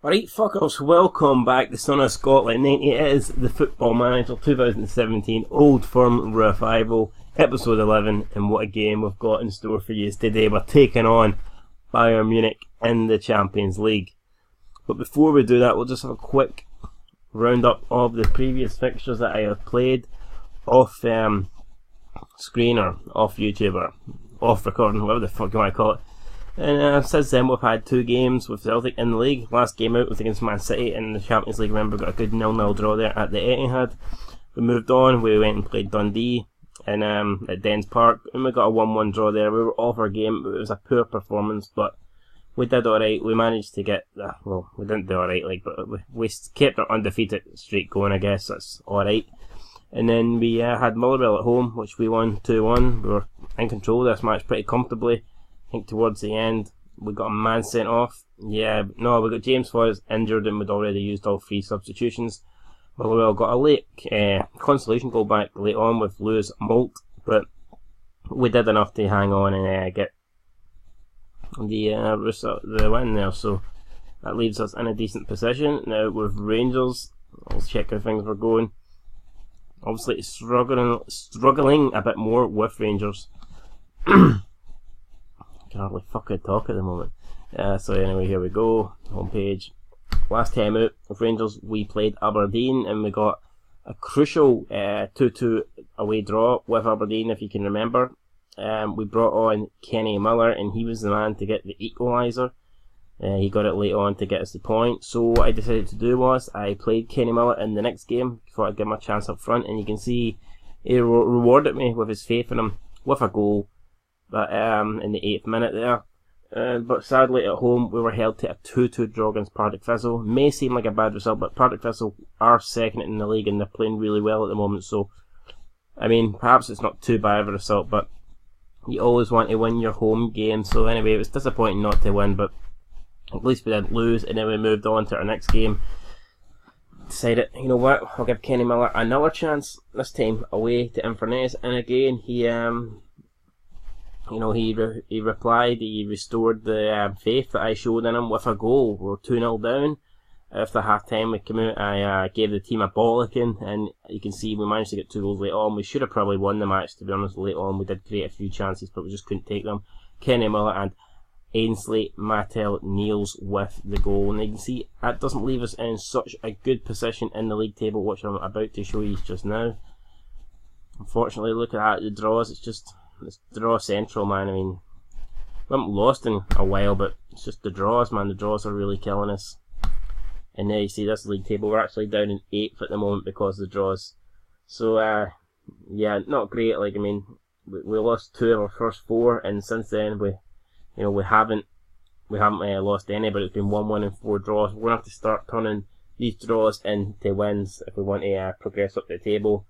Alright, fuckers, welcome back to Son of Scotland 90. It is the Football Manager 2017 Old Firm Revival, episode 11, and what a game we've got in store for you today. We're taking on Bayern Munich in the Champions League. But before we do that, we'll just have a quick roundup of the previous fixtures that I have played off screen or off YouTube or off recording, whatever the fuck you want to call it. And since then we've had two games with Celtic in the league. Last game out was against Man City in the Champions League. Remember, got a good 0-0 draw there at the Etihad. We moved on, we went and played Dundee in, at Dens Park, and we got a 1-1 draw there. We were off our game. It was a poor performance, but we did alright. We managed to get, well, we didn't do alright, but we kept our undefeated streak going, I guess. That's alright. And then we had Motherwell at home, which we won 2-1. We were in control of this match pretty comfortably. I think towards the end we got a man sent off. Yeah, no, we got James Forrest injured and we'd already used all three substitutions. Motherwell got a late consolation goal back late on with Lewis Molt, but we did enough to hang on and get the win there. So that leaves us in a decent position. Now with Rangers, I'll check how things were going. Obviously struggling a bit more with Rangers. Can hardly fucking talk at the moment. So anyway, here we go. Homepage. Last time out of Rangers, we played Aberdeen and we got a crucial 2-2 away draw with Aberdeen, if you can remember. We brought on Kenny Miller and he was the man to get the equaliser. He got it late on to get us the point. So what I decided to do was I played Kenny Miller in the next game. Thought I'd give him a chance up front, and you can see he rewarded me with his faith in him with a goal. But in the 8th minute there. But sadly at home we were held to a 2-2 draw against Partick Thistle. May seem like a bad result, but Partick Thistle are second in the league and they're playing really well at the moment. So, I mean, perhaps it's not too bad of a result, but you always want to win your home game. So anyway, it was disappointing not to win, but at least we didn't lose, and then we moved on to our next game. Decided, you know what, I'll give Kenny Miller another chance, this time away to Inverness, and again he he replied, he restored the faith that I showed in him with a goal. We were 2-0 down. After half time we came out, I gave the team a bollocking, and you can see we managed to get 2 goals late on. We should have probably won the match, to be honest. Late on we did create a few chances, but we just couldn't take them. Kenny Miller and Ainsley Matel-Niels with the goal, and you can see that doesn't leave us in such a good position in the league table, which I'm about to show you just now. Unfortunately, look at that, the draws, it's draw central, man. I mean, we haven't lost in a while, but it's just the draws, man. The draws are really killing us. And there you see this league table, we're actually down in 8th at the moment because of the draws. So, yeah, not great. Like, I mean, we lost 2 of our first 4, and since then we haven't lost any, but it's been 1-1 and 4 draws. We're gonna have to start turning these draws into wins if we want to progress up the table.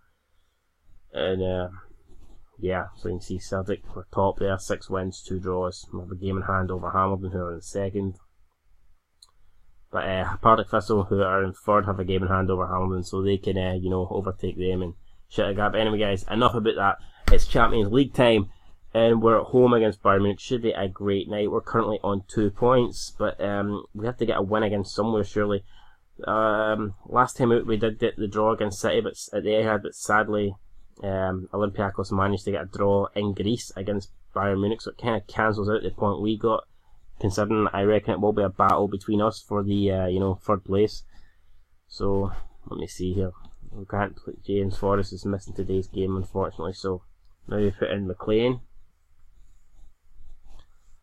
And yeah, so you can see Celtic, we're top there, 6 wins, 2 draws. We have a game in hand over Hamilton, who are in second. But Partick Thistle, who are in third, have a game in hand over Hamilton, so they can, overtake them and shut a gap. Anyway, guys, enough about that. It's Champions League time, and we're at home against Bayern Munich. Should be a great night. We're currently on 2 points, but we have to get a win against somewhere, surely. Last time out, we did get the draw against City, but at the Etihad, but sadly, Olympiacos managed to get a draw in Greece against Bayern Munich, so it kind of cancels out the point we got, considering I reckon it will be a battle between us for the 3rd place. So let me see here. We can't play. James Forrest is missing today's game, unfortunately, so now we put in McLean.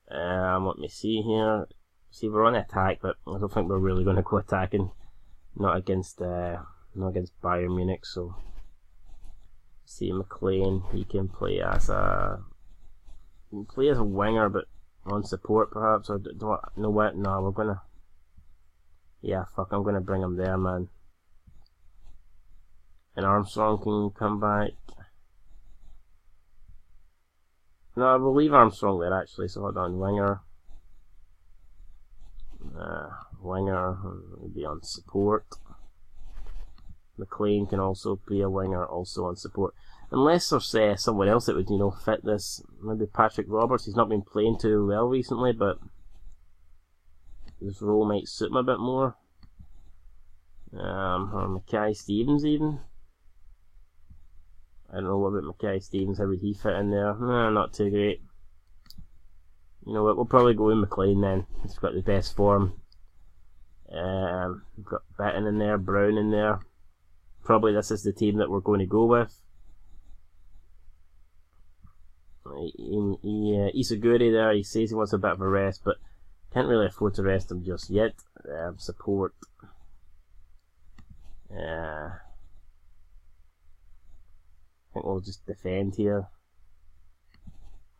Let me see here. See, we're on attack, but I don't think we're really going to go attacking. Not against Bayern Munich, so. See, McLean, he can play as a winger, but on support perhaps, or do I know what? No, we're gonna, yeah, fuck, I'm gonna bring him there, man. And Armstrong can come back. No, we'll leave Armstrong there actually, so hold on, winger. Winger will be on support. McLean can also be a winger, also on support. Unless there's someone else that would, fit this. Maybe Patrick Roberts. He's not been playing too well recently, but this role might suit him a bit more. Or Mackay Stevens even. I don't know what about Mackay Stevens, how would he fit in there? No, not too great. You know what, we'll probably go with McLean then. He's got the best form. We've got Beaton in there, Brown in there. Probably this is the team that we're going to go with. Isaguri there, he says he wants a bit of a rest, but can't really afford to rest him just yet. Support. I think we'll just defend here.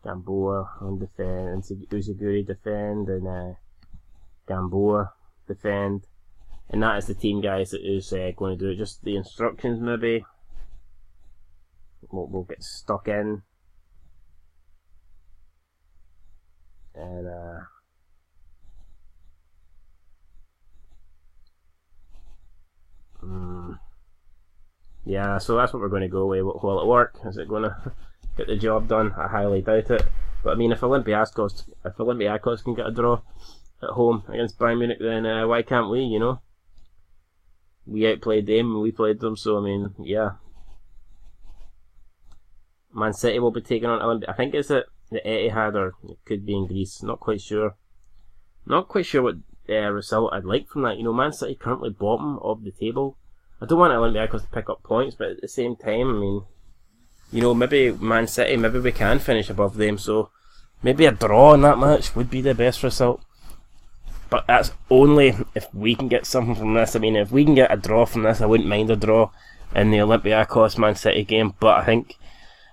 Gamboa on defend, Usaguri defend, and Gamboa defend. And that is the team, guys, that is going to do it. Just the instructions, maybe. We'll get stuck in. And yeah, so that's what we're going to go with. Will it work? Is it going to get the job done? I highly doubt it. But I mean, if Olympiacos can get a draw at home against Bayern Munich, then why can't we? You know, we outplayed them and we played them. So I mean, yeah. Man City will be taking on Olympia. I think it's at the Etihad, or it could be in Greece. Not quite sure. Not quite sure what result I'd like from that. You know, Man City currently bottom of the table. I don't want Olympiacos to pick up points, but at the same time, I mean, you know, maybe Man City, maybe we can finish above them. So maybe a draw in that match would be the best result. But that's only if we can get something from this. I mean, if we can get a draw from this, I wouldn't mind a draw in the Olympiacos Man City game. But I think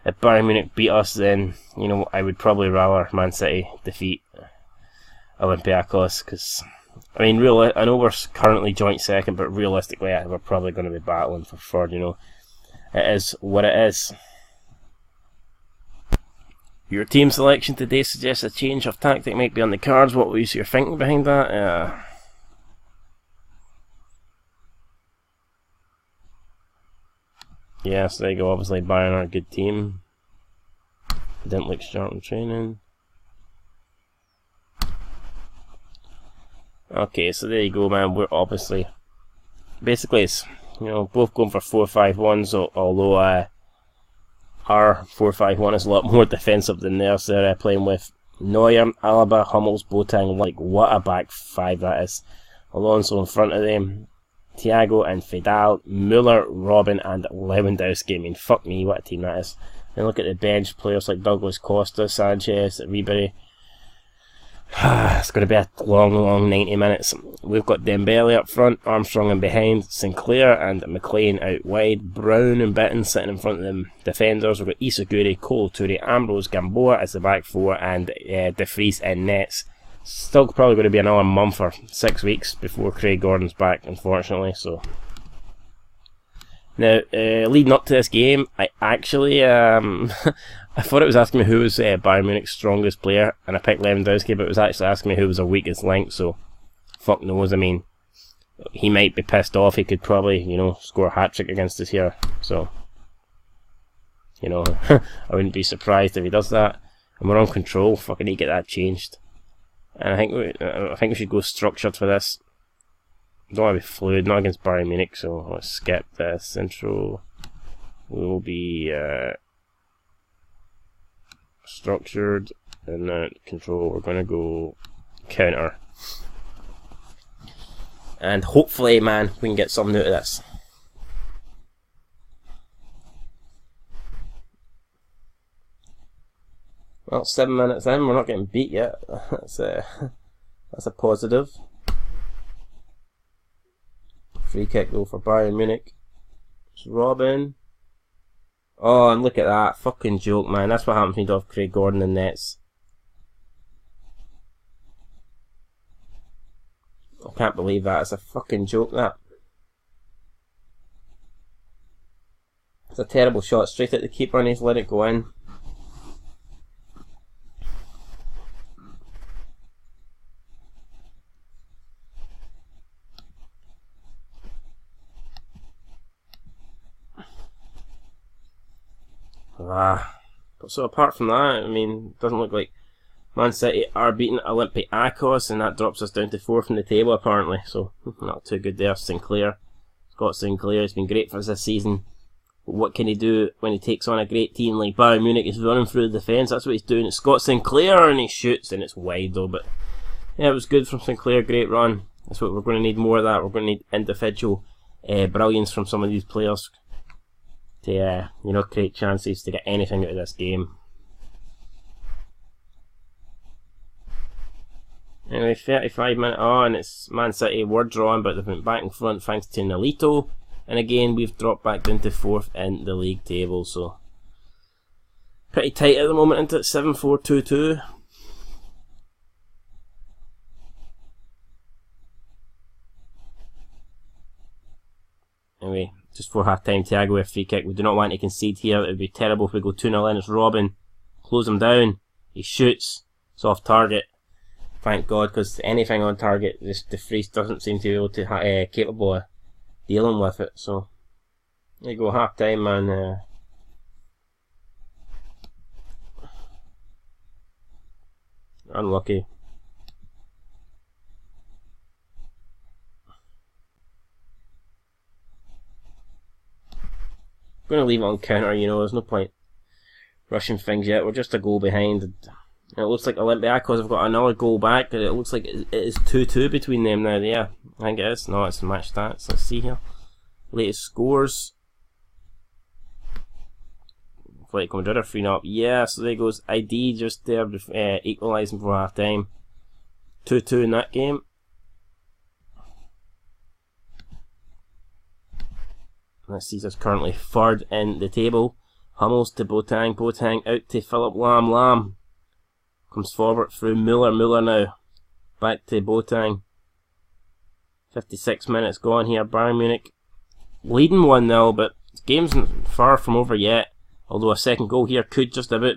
if Bayern Munich beat us, then, you know, I would probably rather Man City defeat Olympiacos, because, I mean, I know we're currently joint second, but realistically, we're probably going to be battling for third. You know, it is what it is. Your team selection today suggests a change of tactic might be on the cards. What was your thinking behind that? Yes, there you go. Obviously, Bayern are a good team. Didn't look sharp in training. Okay, so there you go, man. We're obviously, basically, it's, you know, both going for 4-5-1s. So although our 4-5-1 is a lot more defensive than theirs. They're playing with Neuer, Alaba, Hummels, Boateng. Like, what a back five that is. Alonso in front of them. Thiago and Fidal, Müller, Robin and Lewandowski. I mean, fuck me, what a team that is. And look at the bench players like Douglas Costa, Sanchez, Ribery. It's going to be a long 90 minutes. We've got Dembele up front, Armstrong in behind, Sinclair and McLean out wide, Brown and Beaton sitting in front of them defenders. We've got Isaguri, Cole, Toure, Ambrose, Gamboa as the back four, and De Vries in nets. Still probably going to be another month or 6 weeks before Craig Gordon's back, unfortunately. So now, leading up to this game, I actually I thought it was asking me who was Bayern Munich's strongest player, and I picked Lewandowski, but it was actually asking me who was their weakest link. So fuck knows. I mean, he might be pissed off. He could probably, you know, score a hat-trick against us here. So, you know, I wouldn't be surprised if he does that. And we're on control. Fucking need to get that changed. And I think we should go structured for this. Don't want to be fluid, not against Bayern Munich, so let's skip this intro. We will be structured, and then control, we're going to go counter. And hopefully, man, we can get something out of this. Well, 7 minutes in, we're not getting beat yet. That's a positive. Free kick though for Bayern Munich. It's Robin. Oh, and look at that. Fucking joke, man. That's what happens when you don't have Craig Gordon in nets. I can't believe that. It's a fucking joke, that. It's a terrible shot. Straight at the keeper and he's let it go in. So apart from that, I mean, it doesn't look like Man City are beating Olympiacos, and that drops us down to 4th in the table apparently, so not too good there. Sinclair, Scott Sinclair has been great for us this season. But what can he do when he takes on a great team like Bayern Munich? He's running through the defence, that's what he's doing. It's Scott Sinclair, and he shoots, and it's wide though, but yeah, it was good from Sinclair, great run. That's what we're going to need, more of that. We're going to need individual brilliance from some of these players to create chances to get anything out of this game. Anyway, 35 minutes on, it's Man City were drawn, but they've went back in front thanks to Nolito. And again, we've dropped back down to 4th in the league table, so pretty tight at the moment, isn't it? 7-4-2-2. Anyway, just for half time, Thiago with a free kick. We do not want to concede here. It would be terrible if we go 2-0 in. It's Robin. Close him down. He shoots. It's off target. Thank God, because anything on target, the Freeze doesn't seem to be able to capable of dealing with it. So there you go, half time, man. Unlucky. Going to leave it on counter, there's no point rushing things yet. We're just a goal behind. And it looks like Olympiacos have got another goal back. It looks like it is 2-2 between them now. Yeah, I think it is. No, it's match stats. Let's see here. Latest scores. Flight coming down, 3-0 up. Yeah, so there goes ID just there, equalising for half time. 2-2 in that game. This sees us currently 3rd in the table. Hummels to Boateng. Boateng out to Philip Lam. Lam comes forward through Müller. Müller now. Back to Boateng. 56 minutes gone here. Bayern Munich leading 1-0, but the game's far from over yet. Although a second goal here could just about...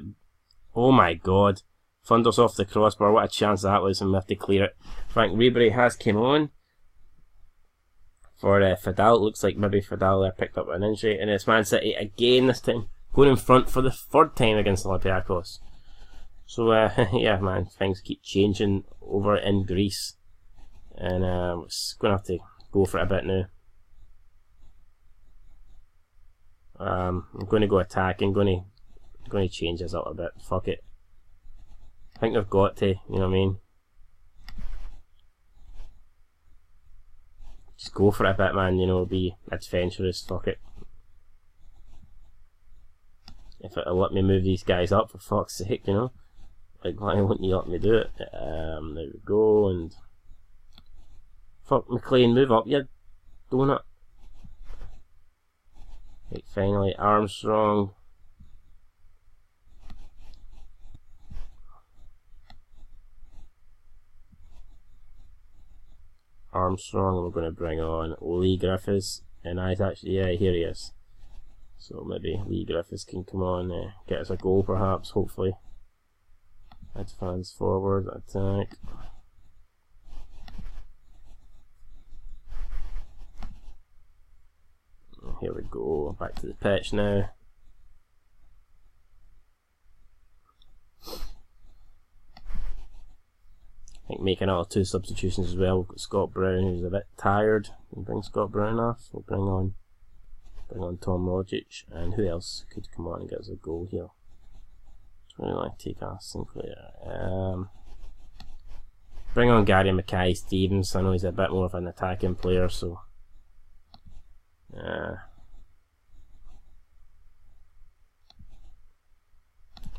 Oh my God. Thunders off the crossbar. What a chance that was, and we have to clear it. Frank Ribery has came on for Fidal. Looks like maybe Fidal picked up an injury, and it's Man City again this time, going in front for the 3rd time against Olympiacos. So yeah, man, things keep changing over in Greece, and we're going to have to go for it a bit now. I'm going to go attacking. Going to change this a little bit. Fuck it. I think they've got to. You know what I mean? Just go for it a bit, man. Be adventurous. Fuck it. If it'll let me move these guys up, for fuck's sake, Like, why wouldn't you let me do it? There we go, and... Fuck, McLean, move up, you donut. Right, finally, Armstrong. Armstrong, and we're going to bring on Lee Griffiths, and here he is. So maybe Lee Griffiths can come on, get us a goal perhaps, hopefully. Advance forward, attack. Here we go, back to the pitch now. I think making all 2 substitutions as well. We've got Scott Brown, who's a bit tired. We'll bring Scott Brown off. We'll bring on Tom Rogic, and who else could come on and get us a goal here? Really like to take off Sinclair. Bring on Gary Mackay-Stevens. I know he's a bit more of an attacking player, so there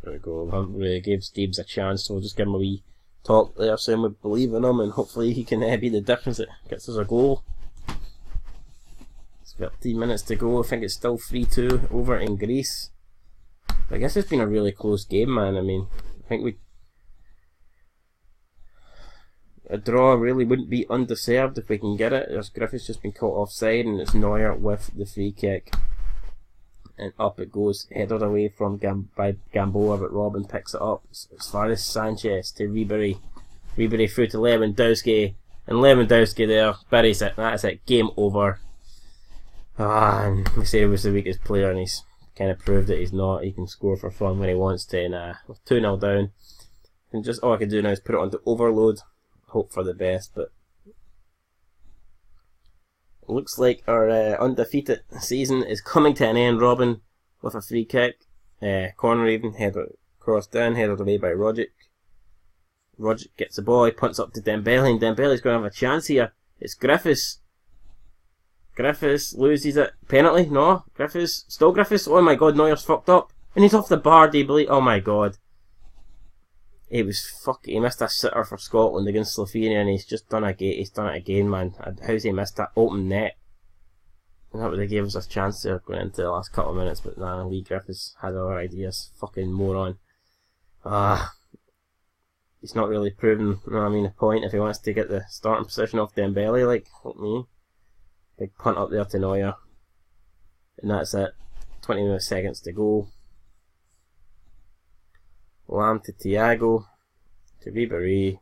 we go. We haven't really gave Stevens a chance, so we'll just give him a wee talk there, saying we believe in him, and hopefully he can be the difference that gets us a goal. It's 15 minutes to go. I think it's still 3-2 over in Greece. I guess it's been a really close game, man. I mean, I think a draw really wouldn't be undeserved if we can get it. There's Griffiths just been caught offside, and it's Neuer with the free kick. And up it goes, headed away from by Gamboa, but Robin picks it up. As far as Sanchez to Ribery. Ribery through to Lewandowski, and Lewandowski there buries it. That's it, game over. And we say he was the weakest player, and he's kind of proved that he's not. He can score for fun when he wants to, and with 2-0 down, All I can do now is put it onto overload, hope for the best, but it looks like our undefeated season is coming to an end. Robin with a free kick, corner even, header cross down, headed away by Rogic. Rogic gets the ball, he punts up to Dembele, and Dembele's going to have a chance here. It's Griffiths. Griffiths loses it. Penalty? No. Griffiths. Still Griffiths. Oh my god, Neuer's fucked up. And he's off the bar, do you believe? Oh my god. He missed a sitter for Scotland against Slovenia, and he's done it again, man. How's he missed that open net? And that would have gave us a chance there going into the last couple of minutes, but nah, Lee Griffiths had other ideas. Fucking moron. He's not really proven, a point if he wants to get the starting position off Dembele, like, help me. Big punt up there to Neuer. And that's it. 20 seconds to go. Lam to Thiago. To Ribéry.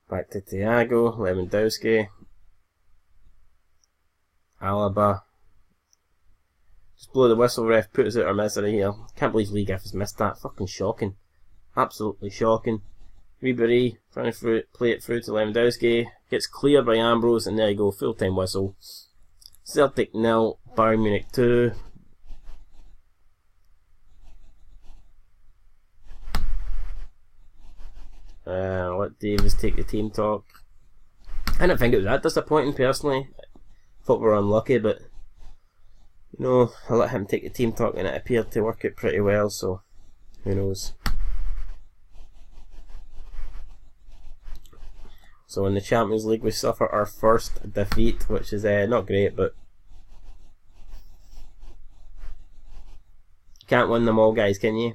Back to Thiago. Lewandowski. Alaba. Just blow the whistle, ref. Put us out our misery here. Can't believe Lee Griffiths missed that. Fucking shocking. Absolutely shocking. Ribéry trying to play it through to Lewandowski. Gets cleared by Ambrose, and there you go, full time whistle. Celtic 0, Bayern Munich 2. Let Davis take the team talk. I didn't think it was that disappointing personally. Thought we were unlucky, but I let him take the team talk, and it appeared to work out pretty well, so who knows. So in the Champions League we suffer our first defeat, which is not great, but can't win them all, guys, can you?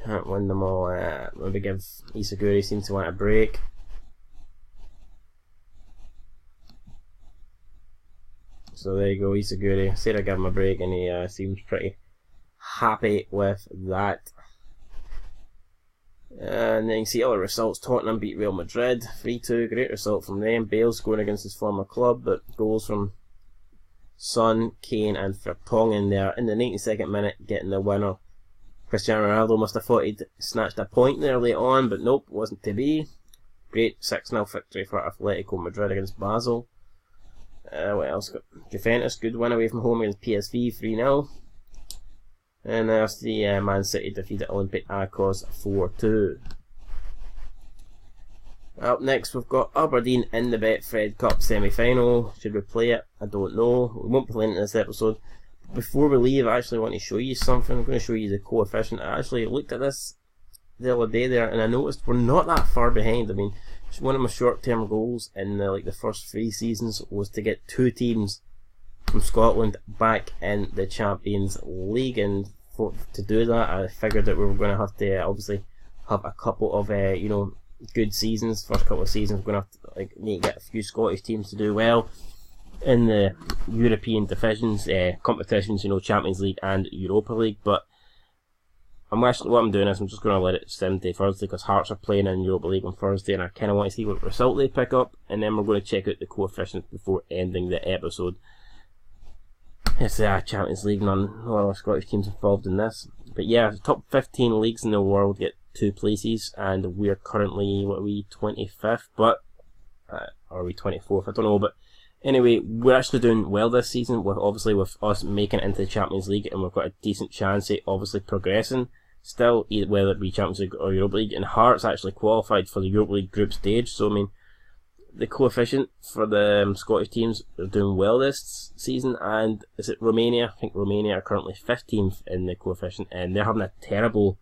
Can't win them all. Maybe give Isaguri seems to want a break. So there you go, Isaguri. I said I'd give him a break, and he seems pretty happy with that. And then you can see other results. Tottenham beat Real Madrid 3-2, great result from them. Bale scoring against his former club, but goals from Son, Kane and Vertonghen there in the 92nd minute getting the winner. Cristiano Ronaldo must have thought he'd snatched a point there late on, but nope, wasn't to be. Great 6-0 victory for Atletico Madrid against Basel. What else? Got Juventus, good win away from home against PSV 3-0. And there's the Man City defeated Olympiacos 4-2. Up next we've got Aberdeen in the Betfred Cup semi-final. Should we play it? I don't know. We won't be playing it in this episode. Before we leave, I actually want to show you something. I'm going to show you the coefficient. I actually looked at this the other day there, and I noticed we're not that far behind. I mean, one of my short-term goals in the first 3 seasons was to get 2 teams from Scotland back in the Champions League, and to do that I figured that we were going to have to obviously have a couple of good seasons. First couple of seasons we're going to have to need to get a few Scottish teams to do well in the European divisions, competitions, Champions League and Europa League. But what I'm doing is I'm just going to let it sim to Thursday, because Hearts are playing in Europa League on Thursday, and I kind of want to see what result they pick up, and then we're going to check out the coefficient before ending the episode. It's the Champions League, no other Scottish teams involved in this. But yeah, the top 15 leagues in the world get 2 places, and we're currently, 25th, but, or are we 24th, I don't know, but anyway, we're actually doing well this season, with us making it into the Champions League, and we've got a decent chance of obviously progressing still, whether it be Champions League or Europa League, and Hearts actually qualified for the Europa League group stage, so I mean, the coefficient for the Scottish teams are doing well this season. And is it Romania? I think Romania are currently 15th in the coefficient, and they're having a terrible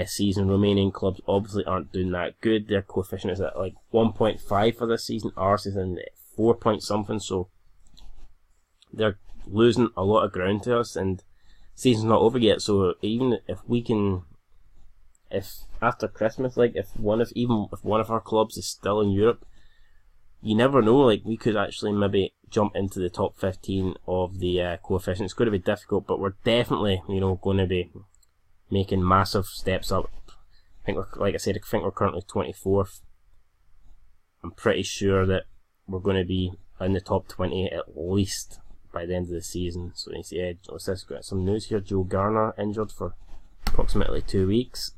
season. Romanian clubs obviously aren't doing that good. Their coefficient is at 1.5 for this season. Ours is in 4 point something, so they're losing a lot of ground to us, and the season's not over yet. So even if after Christmas, if one of our clubs is still in Europe, you never know, we could actually maybe jump into the top 15 of the coefficient. It's going to be difficult, but we're definitely, going to be making massive steps up. I think we're currently 24th. I'm pretty sure that we're going to be in the top 20 at least by the end of the season. So you see, what's this? Got some news here. Joe Garner injured for approximately 2 weeks.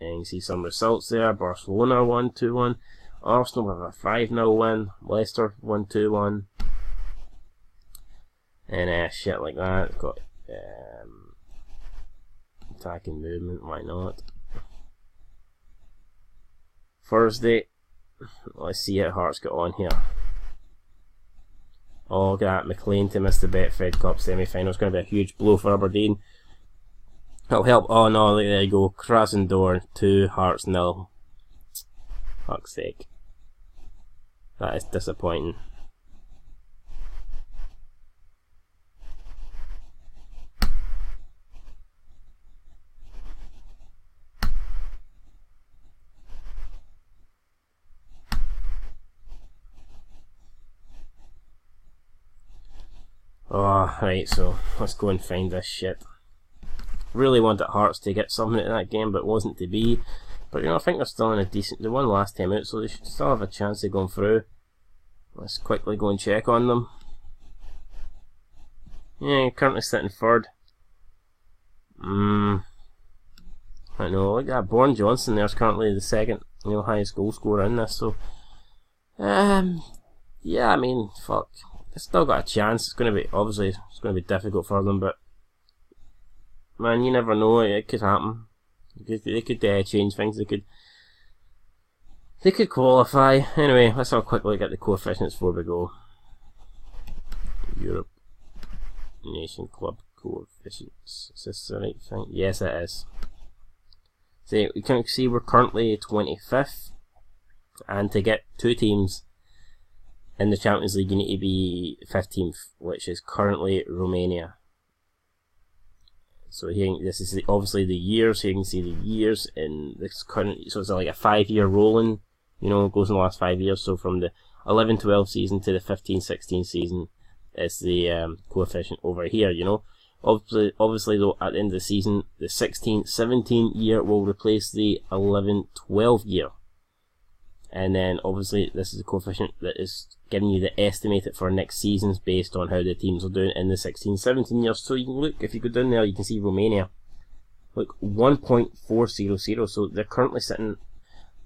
And you can see some results there. Barcelona won 2-1. Arsenal with a 5-0 win. Leicester won 2-1. And shit like that. It's got attacking movement, why not? Thursday, let's see how Hearts get on here. Oh, look at that, McLean to miss the Betfred Cup semi-final. It's going to be a huge blow for Aberdeen. It'll help. Oh no, there you go. Krasnodar 2, Hearts 0. Fuck's sake. That is disappointing. Oh, right, so let's go and find this shit. Really wanted Hearts to get something out of that game, but it wasn't to be. But you know, I think they're still in a decent. They won last time out, so they should still have a chance of going through. Let's quickly go and check on them. Yeah, currently sitting third. I know, look at that. Bourne Johnson there's currently the second, highest goal scorer in this. So, yeah, I mean, fuck. They've still got a chance. It's going to be, obviously, it's going to be difficult for them, but man, you never know. It could happen. They could change things. They could qualify. Anyway, let's have a quick look at the coefficients before we go. Europe Nation Club coefficients. Is this the right thing? Yes, it is. So you can see we're currently 25th, and to get 2 teams in the Champions League, you need to be 15th, which is currently Romania. So here, this is obviously the years. So you can see the years in this current. So it's like a 5-year rolling. It goes in the last 5 years. So from the 11-12 season to the 15-16 season, is the coefficient over here. Obviously though, at the end of the season, the 16-17 year will replace the 11-12 year. And then obviously this is the coefficient that is giving you the estimated for next seasons based on how the teams are doing in the 16-17 years. So you can look, if you go down there, you can see Romania. Look, 1.400. So they're currently sitting,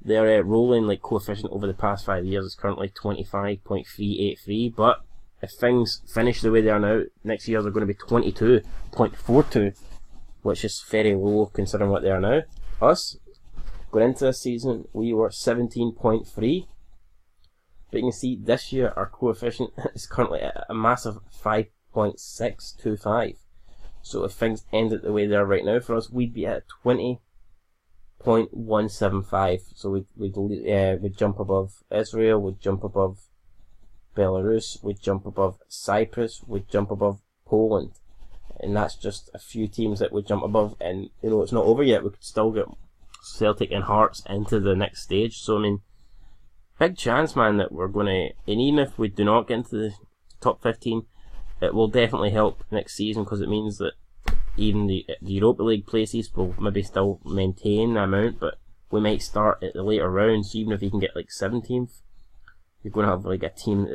their rolling like coefficient over the past 5 years is currently 25.383. But if things finish the way they are now, next year they're going to be 22.42, which is very low considering what they are now. Us, going into this season, we were 17.3. But you can see this year our coefficient is currently at a massive 5.625. So if things ended the way they are right now for us, we'd be at 20.175. So we'd jump above Israel, we'd jump above Belarus, we'd jump above Cyprus, we'd jump above Poland. And that's just a few teams that would jump above, and it's not over yet. We could still get Celtic and Hearts into the next stage. So I mean, big chance, man, that we're going to, and even if we do not get into the top 15, it will definitely help next season, because it means that even the Europa League places will maybe still maintain the amount, but we might start at the later rounds. So even if you can get like 17th, you're going to have like a team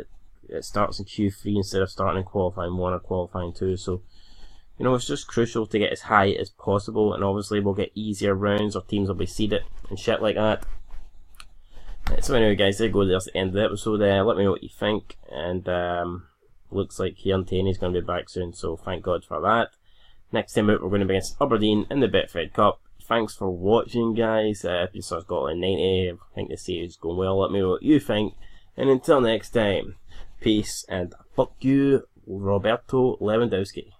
that starts in Q3 instead of starting in qualifying 1 or qualifying 2. So it's just crucial to get as high as possible, and obviously we'll get easier rounds, or teams will be seeded and shit like that. So anyway, guys, there you go. There's the end of the episode. Let me know what you think, and looks like Kieran Tierney's going to be back soon, so thank God for that. Next time out, we're going to be against Aberdeen in the Betfred Cup. Thanks for watching, guys. If you saw Scotland 90, I think the series is going well. Let me know what you think, and until next time, peace and fuck you, Roberto Lewandowski.